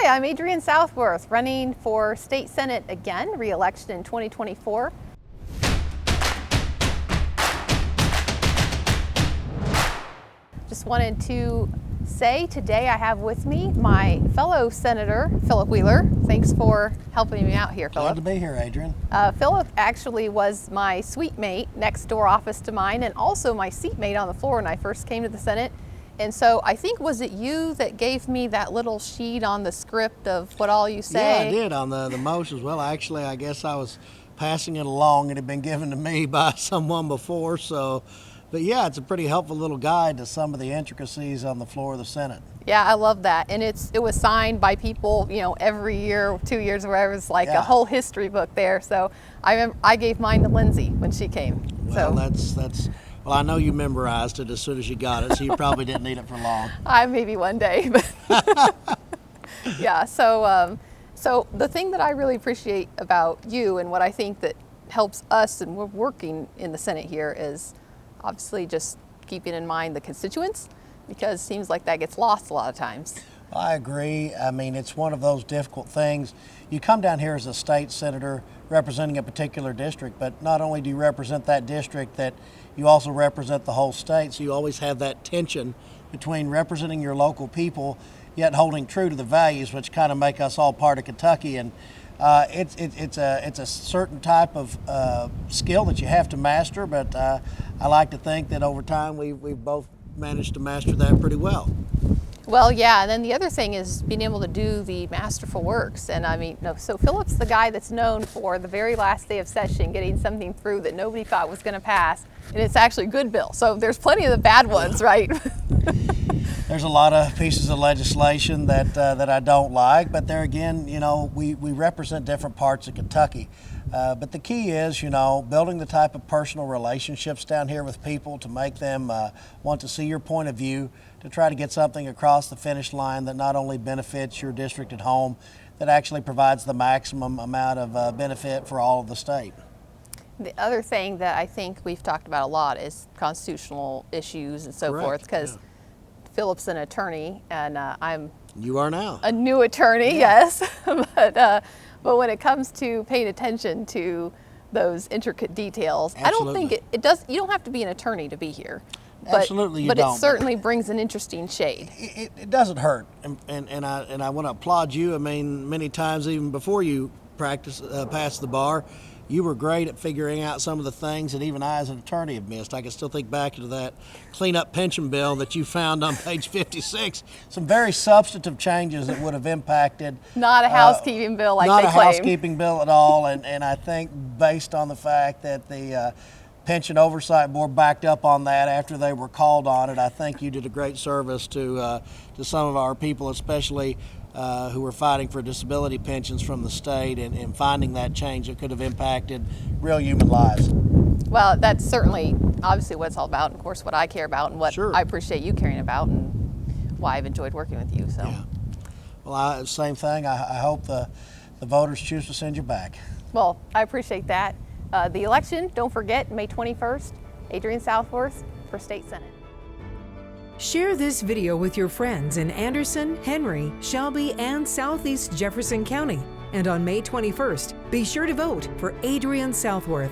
I'm Adrienne Southworth, running for State Senate again, re-election in 2024. Just wanted to say today I have with me my fellow Senator, Phillip Wheeler. Thanks for helping me out here, Phillip. Glad to be here, Adrienne. Phillip actually was my suite mate next door office to mine, and also my seatmate on the floor when I first came to the Senate. And so I think, was it you that gave me that little sheet on the script of what all you say? Yeah, I did on the motions. Well, actually, I guess I was passing it along. It had been given to me by someone before. So, but yeah, it's a pretty helpful little guide to some of the intricacies on the floor of the Senate. Yeah, I love that. And it was signed by people, every year, 2 years, or whatever. It's like a whole history book there. So I gave mine to Lindsay when she came. Well, that's. Well, I know you memorized it as soon as you got it, so you probably didn't need it for long. Maybe one day, but yeah. So the thing that I really appreciate about you and what I think that helps us, and we're working in the Senate here, is obviously just keeping in mind the constituents, because it seems like that gets lost a lot of times. I agree. I mean, it's one of those difficult things. You come down here as a state senator representing a particular district, but not only do you represent that district, that you also represent the whole state. So you always have that tension between representing your local people, yet holding true to the values which kind of make us all part of Kentucky. And it's a certain type of skill that you have to master, but I like to think that over time we've both managed to master that pretty well. Well, yeah, and then the other thing is being able to do the masterful works. And I mean, so Phillip's the guy that's known for the very last day of session getting something through that nobody thought was going to pass, and it's actually a good bill. So there's plenty of the bad ones, right? There's a lot of pieces of legislation that I don't like, but there again, we represent different parts of Kentucky. But the key is, building the type of personal relationships down here with people to make them want to see your point of view, to try to get something across the finish line that not only benefits your district at home, that actually provides the maximum amount of benefit for all of the state. The other thing that I think we've talked about a lot is constitutional issues and so forth, because Phillip's an attorney, and You are now. a new attorney, yes. But when it comes to paying attention to those intricate details, Absolutely. I don't think it does. You don't have to be an attorney to be here. But, Absolutely, you but don't. it certainly brings an interesting shade. It doesn't hurt, and I want to applaud you. I mean, many times even before you passed the bar, you were great at figuring out some of the things that even I as an attorney have missed. I can still think back to that cleanup pension bill that you found on page 56. Some very substantive changes that would have impacted. Not a housekeeping bill like not they a claim. housekeeping bill at all, and I think based on the fact that the Pension Oversight Board backed up on that after they were called on it, I think you did a great service to some of our people, especially who were fighting for disability pensions from the state, and finding that change that could have impacted real human lives. Well, that's certainly obviously what it's all about, and of course what I care about, and what Sure. I appreciate you caring about, and why I've enjoyed working with you. So. Yeah. Well, same thing. I hope the voters choose to send you back. Well, I appreciate that. The election, don't forget, May 21st, Adrienne Southworth for State Senate. Share this video with your friends in Anderson, Henry, Shelby, and Southeast Jefferson County. And on May 21st, be sure to vote for Adrienne Southworth.